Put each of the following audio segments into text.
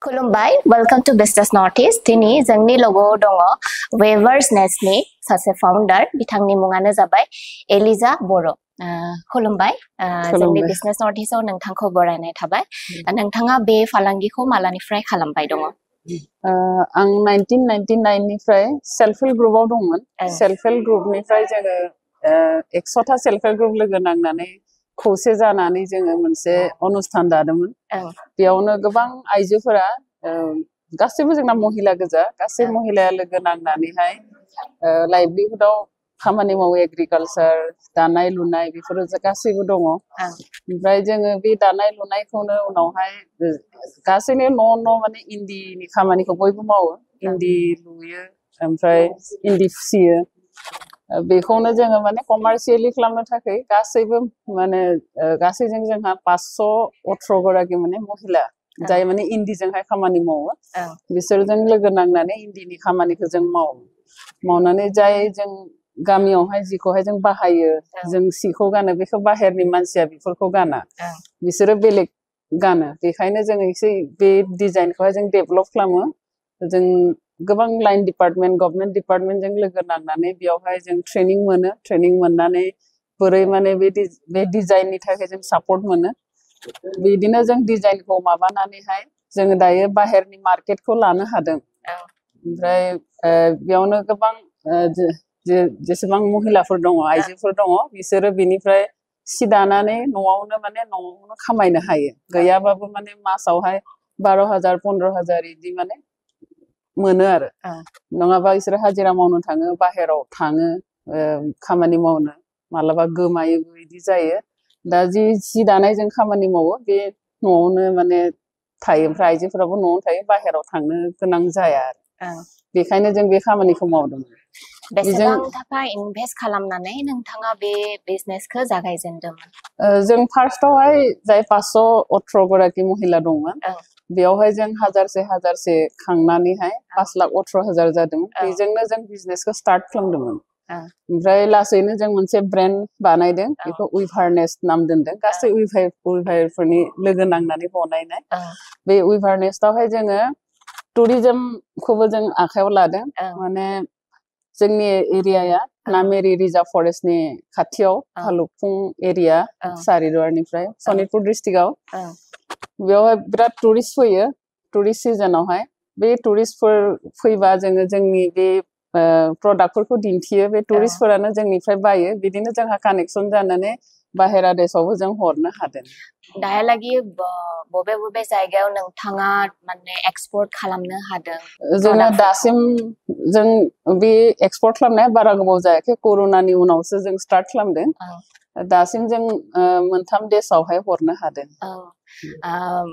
खुलुमबाय welcome to business north east दिनै जोंनि लोगोआव दङ वेवर्स नेस्टनि सासे फाउन्डार बिथांनि मुङानो जाबाय एलिजा बर' खुलुमबाय जोंनि बिजनेस नॉर्थ ईस्टआव नोंथांखौ बरायनाय थाबाय नोंथाङा बे फालांगिखौ मालानिफ्राय खालामबाय दङ आं 1999 निफ्राय सेल्फ हेल्प ग्रुपआव दंमोन सेल्फ हेल्प ग्रुपनिफ्राय जोङो 100टा सेल्फ हेल्प ग्रुप लोगो नांनानै खौसे जानानै जोङो मोनसे अनुस्थान दादोंमोन बेयावनो गोबां आइजोफोरा गासैबो जोंना महिला गोजा गासै महिलाया लोगो नांनानैहाय लाइभलिहुडआव खामानि मावो एग्रिकालचार दानाय लुनाय बेफोरो गासैबो दङ ओमफ्राय जोङो बे दानाय लुनायखौनो उनावहाय गासैनो न' माने इन्दिनि खामानिखौ बयबो मावो इन्दि लुयो ओमफ्राय इन्दि फिसियो बेखौनो जोङो माने कमार्शियली खालामनो थाखाय गासैबो माने गासैजों जोंहा 518 गराखि माने महिला जाय माने इन्दिजोंहाय खामानि मावो बिसोरजों लोगो नांनानै इन्दिनि खामानिखौ जों मावनानै जाय जों गामियावहाय जिखौहाय जों बाहायो जों सिखौ गानो बेखौ बाहेरनि मानसिया बेफोरखौ गाना बिसोरो बेलेग गानो बेखायनो जों एसे बे डिजाइनखौहाय जों डेभेलप खालामो जों गोबां लाइन डिपार्टमेन्ट गभर्नमेन्ट डिपार्टमेन्टजों लोगो नांनानै बेयावहाय जों ट्रेनिं मोनो ट्रेनिं मोननानै बोरै माने बे डिजाइननि थाखाय जों सापर्ट मोनो बिदिनो जों डिजाइनखौ माबानानैहाय जोङो दायो बाहेरनि मार्केटखौ लानो हादों ओमफ्राय बेयावनो गोबां जेसेबां महिलाफोर दङ आइजोफोर दङ बिसोरो बिनिफ्राय सि दानानै न'आवनो खामायनो हायो गैयाबाबो माने मासावहाय 12,000 15,000 इदि माने मोनो आरो नङाबा बिसोर हाजिरा मावनो थाङो बाहेराव थाङो खामानि मावनो मालाबा गोमायो बिदि जायो दा जि दानायजों खामानि मावो बे न'आवनो माने थायो ओमफ्राय आइजोफोराबो न'आवनो थायो बाहेराव थांनो गोनां जाया आरो बेखायनो जों बे खामानिखौ मावदों बेसेबां थाखा इनभेस्ट खालामनानै नोंथाङा बे बिजनेसखौ जागायजेनदोंमोन जों फार्स्टआवहाय जाय 518 गराखि महिला दंमोन बेयावहाय जों हाजारसे खांनानैहाय 5,18,000 जादों बेजोंनो जों बिजनेसखौ स्टार्ट खालामदोंमोन ओमफ्राय लासैनो जों मोनसे ब्रेन्ड बानायदों बेखौ उइभारनेस नाम दोनदों गासै उइभारफोरनि लोगो नांनानै बनायनाय बे उइभारनेस्टआवहाय जोङो टुरिजमखौबो जों आखायाव लादों माने जोंनि एरियाया नामेरि रिजार्भ फरेस्टनि खाथियाव भालुकफुं एरिया सारिदुवारनिफ्राय सनितपुर डिस्ट्रिक्टआव बेयावहाय बिराद टुरिस्ट फैयो टुरिस्ट सिजनावहाय बे टुरिस्टफोर फैबा जोङो जोंनि बे प्रडाक्टफोरखौ दिन्थियो बे टुरिस्टफोरानो जोंनिफ्राय बायो बिदिनो जोंहा कानेक्सन जानानै बाहेरा देशावबो जों हरनो हादों दाहालागि बबे जायगायाव नोंथाङा माने एक्सपर्ट खालामनो हादों जोङो दासिम जों बे एक्सपर्ट खालामनाया बारा गोबाव जायाखै कर'नानि उनावसो जों स्टार्ट खालामदों दासिम जों मोनथाम देशावहाय हरनो हादों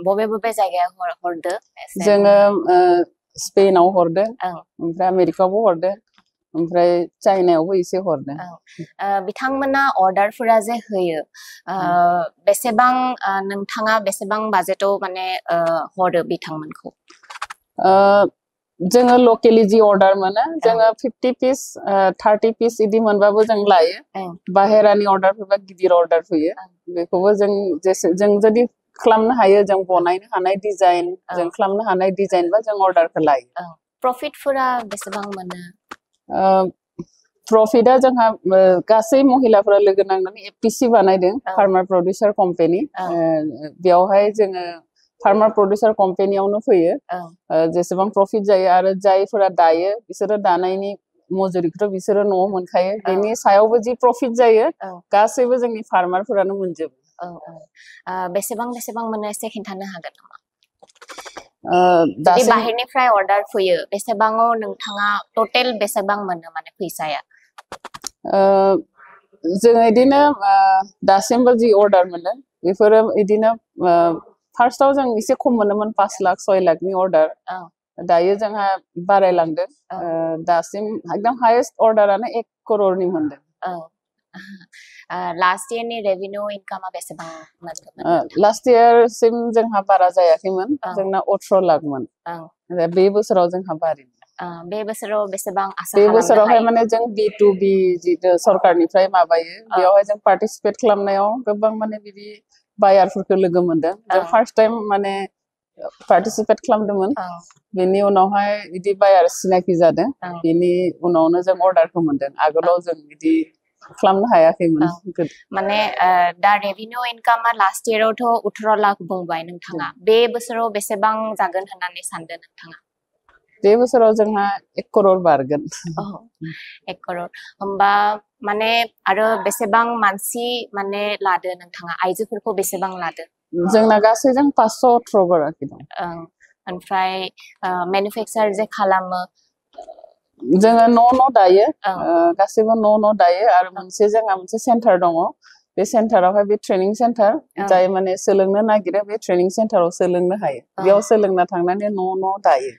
बबे जायगायाव हरदो जोङो स्पेनाव हरदों ओमफ्राय आमेरिकायावबो हरदों ओमफ्राय चाइनायावबो एसे हरदों बिथांमोना अर्डारफोरा जे होयो बेसेबां नोंथाङा बेसेबां बाजेटाव माने हरो बिथांमोनखौ जोङो लकेलि जि अर्डार मोनो जोङो 50 पिस 30 पिस इदि मोनबाबो जों लायो बाहेरानि अर्डारफोरबा गिदिर अर्डार फैयो बेखौबो जों जुदि खालामनो हायो जों बनायनो हानाय डिजाइन जों खालामनो हानाय डिजाइन बा जों अर्डारखौ लायो प्रफिटफोरा बेसेबां मोनो प्रफिटआ जोंहा गासै महिलाफोरा लोगो नांनानै एफपिसि बानायदों फार्मार प्रडिउसार कम्पानि बेयावहाय जोङो फार्मार प्रडिउसार कम्पानियावनो फैयो जेसेबां प्रफिट जायो आरो जायफोरा दायो बिसोरो दानायनि मजुरिखौथ' बिसोरो न'आव मोनखायो बेनि सायावबो जि प्रफिट जायो गासैबो जोंनि फार्मारफोरानो मोनजोबो बेसेबां मोनो एसे खिन्थानो हागोन नामा दासिम बाहेरनिफ्राय अर्डार फैयो बेसेबाङाव नोंथाङा टटेल बेसेबां मोनो माने फैसाया जोङो इदिनो दासिमबो जि अर्डार मोनो बेफोरो इदिनो फार्स्टआव जों एसे खम मोनोमोन 5 लाख 6 लाखनि अर्डार दायो जोंहा बारायलांदों दासिम एकदम हाइएस्ट अर्डारानो 1 करोड़नि मोनदों लास्ट इयरनि रेवेन्यू इनकामा बेसेबां मोनदोंमोन लास्ट इयरसिम जोंहा बारा जायाखैमोन जोंना 18 लाखमोन बे बोसोराव जोंहा बारिदों बे बोसोराव बेसेबां आसा बे बोसोरावहाय माने जों B2B जितु सरकारनिफ्राय माबायो बेयावहाय जों पार्टिसिपेट खालामनायाव गोबां माने बिदि बायारफोरखौ लोगो मोनदों जों फार्स्ट टाइम माने पार्टिसिपेट खालामदोंमोन बेनि उनावहाय इदि बायार सिनाखि जादों बेनि उनावनो जों अर्डारखौ मोनदों आगोलाव जों इदि खालामनो हायाखैमोन माने दा रेभिनिउ इनकामा लास्ट इयारावथ' 18 लाख बुंबाय नोंथाङा बे बोसोराव बेसेबां जागोन होननानै सानदों नोंथाङा बे बोसोराव जोंहा 1 करोड़ बारगोन 1 करोड़ होमबा माने आरो बेसेबां मानसि माने लादो नोंथाङा आइजोफोरखौ बेसेबां लादो जोंना गासैजों 518 गराखि दं ओमफ्राय मैन्युफेक्चार जे खालामो जोङो न' दायो गासैबो न' दायो आरो जोंहा मोनसे सेन्टार दङ बे सेन्टारावहाय बे ट्रेनिं सेन्टार जाय माने सोलोंनो नागिरो बे ट्रेनिं सेन्टाराव सोलोंनो हायो बेयाव सोलोंना थांनानै न' दायो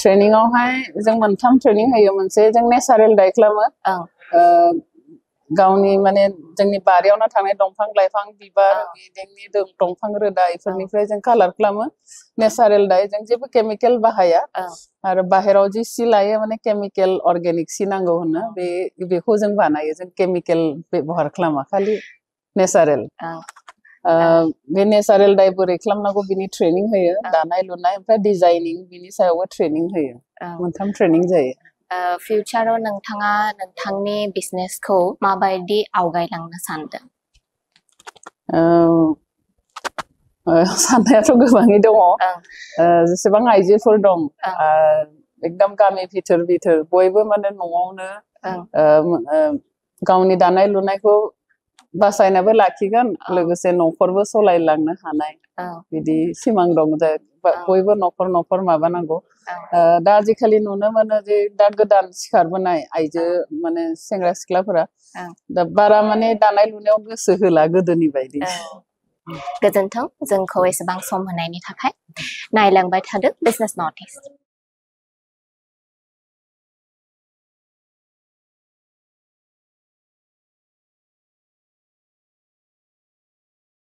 ट्रेनिंआवहाय जों मोनथाम ट्रेनिं होयो मोनसे जों नेचारेल डाइ खालामो गावनि माने जोंनि बारियावनो थानाय दंफां लाइफां बिबार बेनि दंफां रोदा इफोरनिफ्राय जों कालार खालामो नेचारेल डाइ जों जेबो केमिकेल बाहाया आरो बाहेराव जि सि लायो माने केमिकेल अर्गेनिक सि नांगौ होनो बेखौ जों बानायो जों केमिकेल व्यवहार खालामा खालि नेचारेल बे नेचारेल डाइ बोरै खालामनांगौ बिनि ट्रेनिं होयो दानाय लुनाय ओमफ्राय डिजाइनिं बिनि सायावबो ट्रेनिं होयो मोनथाम ट्रेनिं जायो फिउचाराव नोंथाङा नोंथांनि बिजनेसखौ माबायदि आवगायलांनो सानदों साननायाथ' गोबाङै दङ जेसेबां आइजोफोर दं एकदम गामि भितर बयबो माने न'आवनो गावनि दानाय लुनायखौ बासायनाबो लाखिगोन लोगोसे न'खरबो सलायलांनो हानाय बिदि सिमां दं बयबो न'खर माबानांगौ दा आजिखालि नुनो मोनो जे दा गोदान सिखारबोनाय आइजो माने सेंग्रा सिख्लाफोरा दा बारा माने दानाय लुनायाव गोसो होला गोदोनि बायदि गोजोन्थों जोंखौ एसेबां सम होनायनि थाखाय नायलांबाय थादो बिजनेस नर्थ इस्ट